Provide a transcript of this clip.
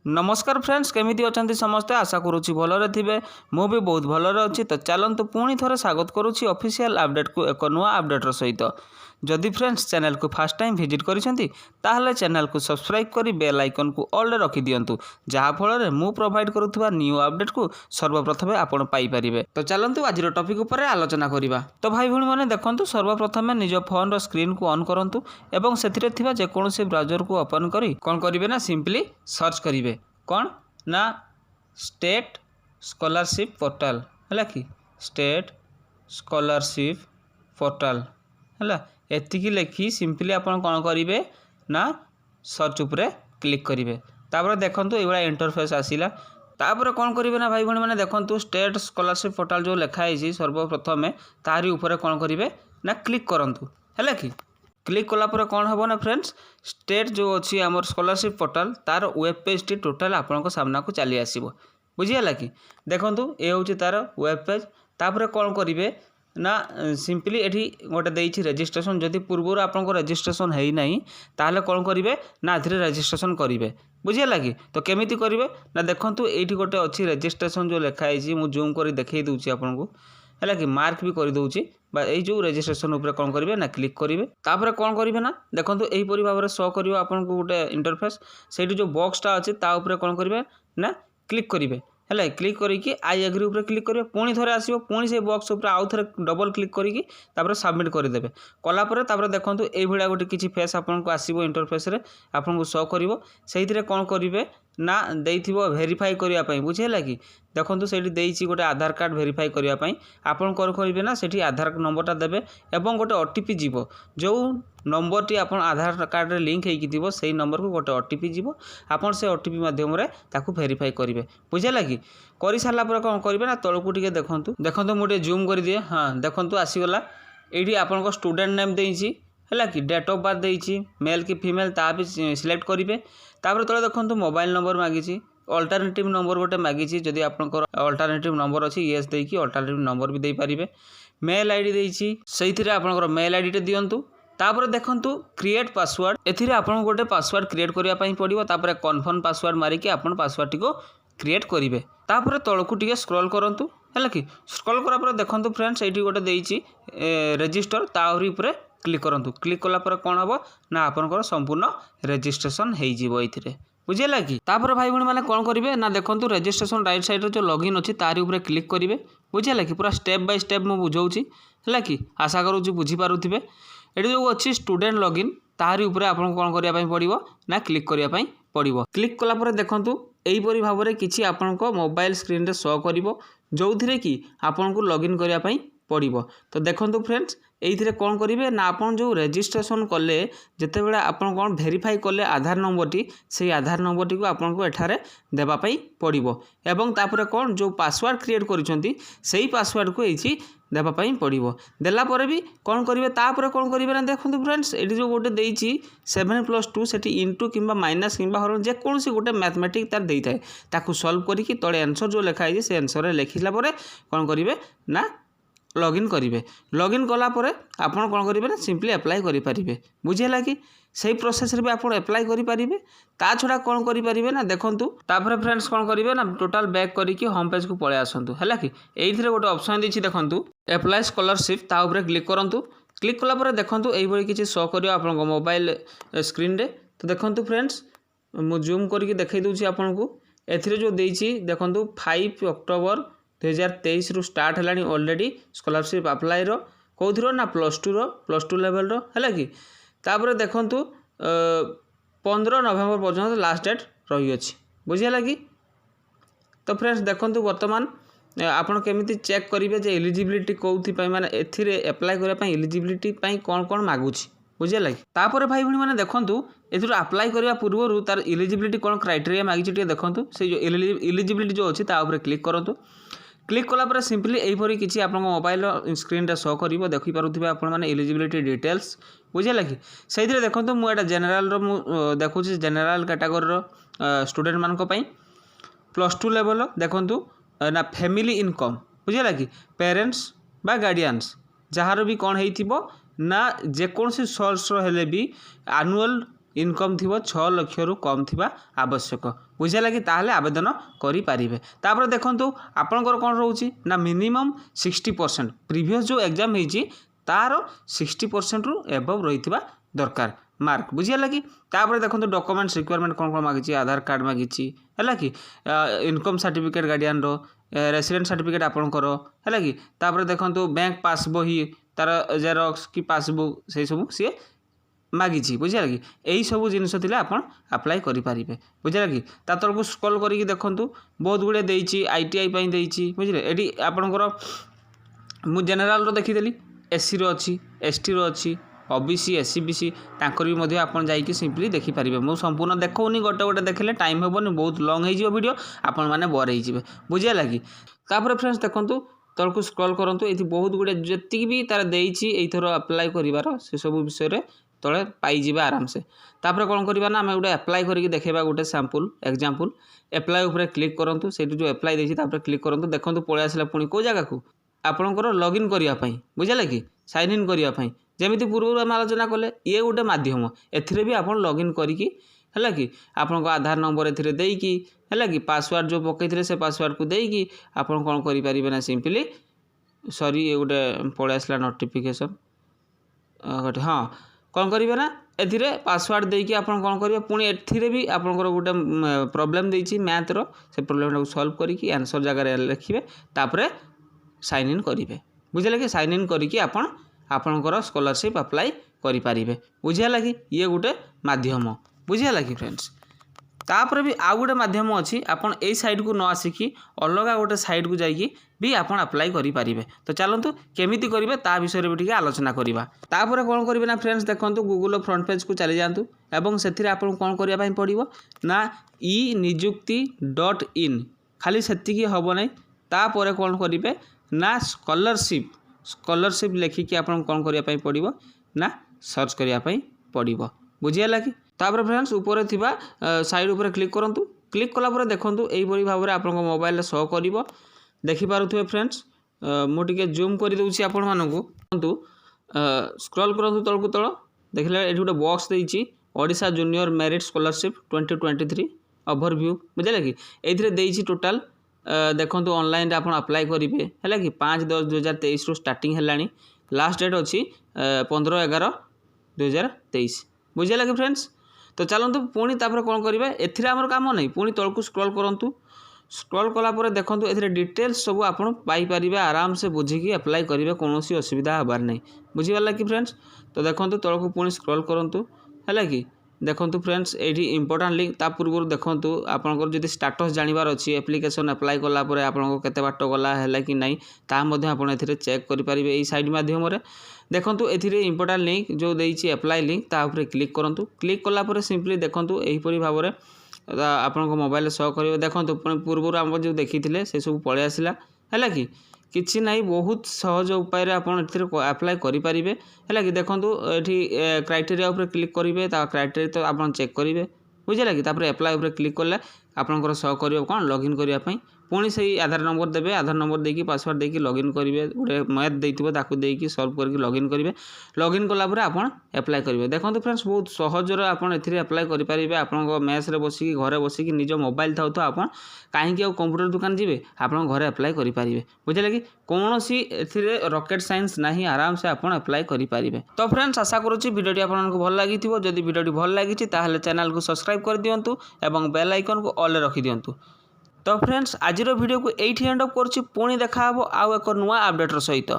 नमस्कार फ्रेंड्स, केमिति अछंती समस्ते। आशा करुच्ची भलरे थिबे। मु भी बहुत भलरे अच्छी। तो चलतु पुणी थोड़े स्वागत करुच्ची ऑफिशियल अपडेट को एक नुआ अपडेटर सहित। जदि फ्रेंड्स चैनल को फर्स्ट टाइम विजिट करिसेंती ताहले चैनल को सब्सक्राइब करी बेल आइकन को ऑल रे रखि दियंतु, जहा फल मु प्रोवाइड करुवा न्यू अपडेट को सर्वप्रथम आपण पाई परिबे। तो चलतु आज टॉपिक ऊपर आलोचना करिबा। तो भाई भणी माने देखंतु, सर्वप्रथम निज फोन रो स्क्रीन को ऑन करंतु एवं सेथिरे थिबा जेकोनोसी ब्राउजर को ओपन करी कोन करिवे ना सिंपली सर्च करिवे कौन ना स्टेट स्कॉलरशिप पोर्टल है कि स्टेट स्कॉलरशिप पोर्टल है एतिकी लिखी सिंपली आपण कौन करेंगे ना सर्च उपरे क्लिक करेंगे। तापर देखंतु ये इंटरफेस आसीला। तापर कौन करेंगे ना भाई भाई मैंने देखंतु स्टेट स्कॉलरशिप पोर्टल जो लिखाई सर्वप्रथम तारी ऊपर कौन करेंगे ना क्लिक करंतु है कि क्लिक कलापर कौन हम ना फ्रेंड्स स्टेट जो अच्छी आम स्कॉलरशिप पोर्टल तार वेब पेज टी टोटाल आपण सामना को चली आसो। बुझीगला कि देखंतु ये हूँ तार वेब पेज। तापर कौन करेंगे ना सिंपली एठी गोटे देइछि रजिस्ट्रेशन। जदि पूर्व आपको रजिस्ट्रेशन है ना ताहले कौन करेंगे ना आधे रजिस्ट्रेशन करेंगे। बुझीगला कि तो केमिति करेंगे ना देखंतु एठी गोटे अच्छी रजिस्ट्रेशन जो लिखाई मु जूम कर देखई दूची आपको है कि मार्क भी कर दूची यही जो रजिस्ट्रेशन उपर कौन करेंगे ना क्लिक करेंगे। तापर कौन करेंगे ना देखो यहीपरी भाव में शो कर आपको गोटे इंटरफेस से जो बॉक्सटा अच्छी ताऊपर कौन करेंगे ना क्लिक करेंगे है क्लिक करके आई एग्री उपर क्लिक करेंगे। पुणी थे आसो पुणी से बॉक्स उपर आउ थे डबल क्लिक करके सबमिट करदे कलापर देखो ये गोटे किसी फेस आपको आसो इंटरफेस आपको शो कर से कौन करेंगे ना देइथिबो वेरीफाई करने। बुझेगा कि देखो से गोटे आधार कार्ड वेरीफाई करने आपन कौन करेंगे ना से आधार नंबरटा देवे और गोटे ओटीपी जीव जो नंबर टी आप आधार कार्ड रे लिंक होती से नंबर को गोटे ओटीपी जीव आपन से ओटीपी माध्यम वेरीफाई करेंगे। बुझेगा कि कर सारापर कौन करेंगे ना तलू टे देखो मुझे जूम कर दिए। हाँ देखो आसीगला ये आपन स्टूडेंट नेम देइछि है कि डेट ऑफ बर्थ देइछि मेल कि फीमेल ता भी सिलेक्ट करेंगे। तापर तले देखो मोबाइल नंबर मागिछि अल्टरनेटिव नंबर गोटे मागिछि जदि आपनकर अल्टरनेटिव नंबर अच्छी येस देकी अल्टरनेटिव नंबर भी दे पारिबे। मेल आईडी देइछि सेइथिरे आपनकर मेल आईडी टे दियंतु। तापर देखंतु क्रिएट पासवर्ड एथिरे आपन गोटे पासवर्ड क्रिएट करिया पई पड़िबो। तापर कन्फर्म पासवर्ड मारिकी आपन पासवर्ड टी को क्रिएट करेंगे। तापर तलकू टिके स्क्रॉल करंतु है कि स्क्रॉल करा पर देखंतु फ्रेंड्स एठी गोटे देइछि रजिस्टर ताउरी ऊपर क्लिक करंतु। क्लिक कला पर कौन हम ना आपनकर संपूर्ण रजिस्ट्रेशन हो जिवो एथिरे। बुझेगा कि तापर भाई भाई मैंने कौन करेंगे ना देखो रजिस्ट्रेशन राइट साइड जो लॉगिन अच्छी तारी ऊपर क्लिक करेंगे। बुझेगा कि पूरा स्टेप बाय स्टेप मुझे बुझाऊँगी है कि आशा करूँ बुझीपारे। ये जो अच्छी स्टूडेंट लॉगिन तारी ऊपर आपको कौन करने पड़ो ना क्लिक करने पड़ो। क्लिक कलापर देखूँ यहीपरी भाव में किसी आपण मोबाइल स्क्रीन रे शो कर जो थी कि आपन को लॉगिन करने पड़ो। तो देखो फ्रेंड्स ये कौन करेंगे ना आपन जो रजिस्ट्रेशन कले जिते बड़े आपन कौन वेरीफाई कले आधार नंबर टी से आधार नंबर टी को आपन को एठारे देवाई पड़ो एवं तापर कौन जो पासवर्ड क्रिएट करिसेंती सेही पासवर्ड को ये देवाई पड़ो। देलापर भी कौन करेंगे तापर कौन करेंगे ना देखो फ्रेंड्स ये जो गोटे देइछि 7+2 से इंटू कि माइनस कि हरण जेकोसी गोटे मैथमेटिक तार देता है ताकू सॉल्व करके तले आंसर जो लिखाई से आंसर लिखिला कौन करेंगे ना लॉगिन करेंगे। लॉगिन कलापर आपड़ कौन करेंगे ना सिंपली अप्लाई करेंगे। बुझेगा कि सही प्रोसेस भी आप अप्लाई करेंगे। ता छड़ा कौन करेंगे ना देखूँ तापर फ्रेंड्स कौन करेंगे ना टोटाल बैक करके होम पेज को पलि आसतु है कि ये गोटे ऑप्शन देती देखूँ अप्लाई स्कॉलरशिप ता ऊपर क्लिक करूँ। क्लिक कलापर देखूँ यही किसी शो कर आप मोबाइल स्क्रीन रे। तो देखूँ फ्रेंड्स मु जूम करके देखई दूसरी आपको एथिरे जो देइछि देखूँ 5 अक्टोबर 2023 रु स्टार्ट है ऑलरेडी स्कॉलरशिप अप्लाई कौर ना +2 लेवल है कि तापर देखूँ 15 नवेम्बर पर्यटन लास्ट डेट रही अच्छी। बुझेगा कि तो फ्रेंड्स देखूँ बर्तमान आपड़ केमी चेक करेंगे जे एलिजिबिलिटी कौन माने एथिरे अप्लाई करने एलिजिबिलिटी कौन कौन मागुची। बुझेगा कि तापर भाई भाई मैंने देखूँ एथुर अप्लाई करने पूर्व तार एलिजिबिलिटी कौन क्राइटेरिया मागिचे देखूँ से जो एलिजिबिलिटी जो अच्छी ताऊपर क्लिक करूँ। क्लिक कलापर सिंपली यहीपरी किसी आप मोबाइल स्क्रीन रे शो कर देखिपे आपने एलिजिबिलिटी डिटेल्स। बुझेगा कि से देखो मुझे जेनेल देखुँ जेनेल कैटेगोरी स्टूडेंट मान +2 लेवल देखूँ ना फैमिली इनकम। बुझेगा कि पेरेंट्स बा गार्डियंस जार भी कौन हो ना जेकोसी सोर्स हेले भी एनुअल इनकम थी 6 लाख रु कम थिबा आवश्यक बुझेगा कि ताहले आवेदन करें। तापर देखंतु आपणकर कौन रोचे ना मिनिमम 60% प्रीवियस जो एग्जाम होती तार 60% रु एबव रही दरकार मार्क बुझीगला कि तापर देखो डॉक्यूमेंट्स रिक्वायरमेंट कौन कौन मागी आधार कार्ड मागी है कि इनकम सर्टिफिकेट गार्डियन रो रेसिडेंट सर्टिफिकेट आपणकर है कि तापर देखो बैंक पास बही तार जेरॉक्स कि पासबुक से सब सी मागी बुझीगला कि यही सब जिनस आप अप्लाई करेंगे बुझीगला कि ता तलक स्क्रॉल करके देखूँ बहुत गुड़े देती ITI देती बुझे ये आपणकर मु जेनेराल देखीदेली SC रो अच्छी ST रो अच्छी OBC SC BC तांकर भी मध्य आपन जाइए सिंपली देखिपारे मुझे संपूर्ण देखौनी गोटे गोटे देखले टाइम हेबनी बहुत लॉन्ग हो वीडियो आपण मैंने बोर हो बुझीगला कि तापर फ्रेंड्स देखो तलक स्क्रॉल करूँ ये बहुत गुड़े जी भी तार देर अप्लाई कर से सब विषय तले पाइबे आराम से तापर कौन करवा ना आम गोटे अप्लाई करके देखा गोटे सैंपल एग्जांपल अप्लाई उपर क्लिक करूँ से जो अप्लाई देती क्लिक करूँ देखो पलि आसला पुणी कौ जगह को आपणकर लॉगिन करने बुझे कि साइन इन करने जमी पूर्व आम आलोचना कले ये गोटे मध्यम एथिरे भी आप लॉगिन करके है कि आपण आधार नंबर एदेकी है कि पासवर्ड जो पकई से पासवर्ड को देकी आप कौन करें ना सिंपली सॉरी ये गोटे पलि आसला नोटिफिकेशन गोटे हाँ कौन करेंगे ना एथिरे पासवर्ड देकी आप कौन करेंगे पुणी एथिरे भी आपंकर गोटे प्रॉब्लम देती मैथ्र से प्रॉब्लम को सॉल्व करके आंसर जगह लिखिए तापर साइन इन करेंगे बुझे कि साइन इन करके आपणकर स्कॉलरशिप अप्लाई करें बुझीगला कि ये गोटे मध्यम बुझीगला कि फ्रेंड्स तापर भी आउ गोटे मध्यम अच्छी आपन ए साइड को न आसिकी अलग गोटे साइड को जाइए भी आप अप्लाई करेंगे तो चलतु केमी करेंगे ता विषय भी आलोचना करवा तापर कौन करेंगे ना फ्रेंड्स देखो गूगल फ्रंट पेज को चली जातु एवं से आपको कौन करने पड़ो ना e-nijukti.in खाली सेतिकी हम ना तापर कौन करेंगे ना स्कॉलरशिप लिखिकी आप कौन करने पड़ो ना सर्च करने पड़ो बुझीगला कि तापर फ्रेंड्स ऊपर थिबा साइड ऊपर क्लिक करूँ क्लिक कलापर देखूँ यही भाव में आप मोबाइल शो कर देखिपे फ्रेंड्स मुझे जूम कर दूसरी आपण मानू स्क्रॉल करूँ तलक तल देखिए ये गोटे बॉक्स देती Odisha junior merit scholarship 2023 overview बुझे कि ये टोटाल देखो ऑनलाइन आप अप्लाई करेंगे है कि 5/10/2023 रु स्टार्टिंग है लास्ट डेट अच्छी 15/11/2023 बुझे कि फ्रेंड्स तो चलतु पुणी तापर कौन करेंगे एथिरे आमर काम नहीं पुणी तलक स्क्रॉल करूँ स्क्रॉल कलापर देखो ये डिटेल्स सब आप पाइपर आराम से बुझिकी अप्लाई करेंगे कौन असुविधा हबार नहीं बुझीगला कि फ्रेंड्स तो देखो तलक पुणी स्क्रॉल करूँ है कि देखो फ्रेंड्स ये इंपोर्टाट लिंक ता पूर्व देखो आपंकर जब स्टाटस जानवर अच्छी एप्लिकेशन अप्लाई कलापर आपको केते बाट गला है कि नहीं आप चेक करेंगे यही साइड मध्यम देखो ये इंपोर्टाट लिंक जो देती अप्लाई लिंक तापर क्लिक करूँ क्लिक कलापर सिंपली देखो यहीपरी भाव में आपन मोबाइल शो कर देखो पूर्व आम जो देखी से सब पलि आसला है कि किसी ना बहुत सहज उपाय आप अप्लाई करेंगे है कि देखो ये क्राइटेरिया उपर क्लिक करेंगे क्राइटेरिया तो आप चेक करेंगे बुझे कि अप्लाई उपर क्लिक कले आपंकर शो कर कौन लॉगिन करने पुणी से आधार नंबर देवे आधार नंबर देकी पासवर्ड देकी लॉगिन करेंगे गोटे मैथ देती सॉल्व करके लॉगिन करेंगे लॉगिन कलापर आप अप्लाई करेंगे देखो फ्रेंड्स बहुत सहजर आप अप्लाई करेंगे आप मेस बसिकी घरे बसिकी निज मोबाइल था तो आप कहीं कंप्यूटर दुकान जी आप घरे अप्लाई करेंगे बुझे कि कौन सी रॉकेट साइंस नहीं आराम से आप अप्लाई करेंगे तो फ्रेंड्स आशा करुँच वीडियोटी आपको भल लगी जदि वीडियोटी भल लगी चैनल को सब्सक्राइब कर दिंतु और बेल आइकन को ऑल रखी दिंतु। तो फ्रेंड्स आज वीडियो को एंड अप कर पुणी देखा आउ एक नुआ अपडेटर सहित।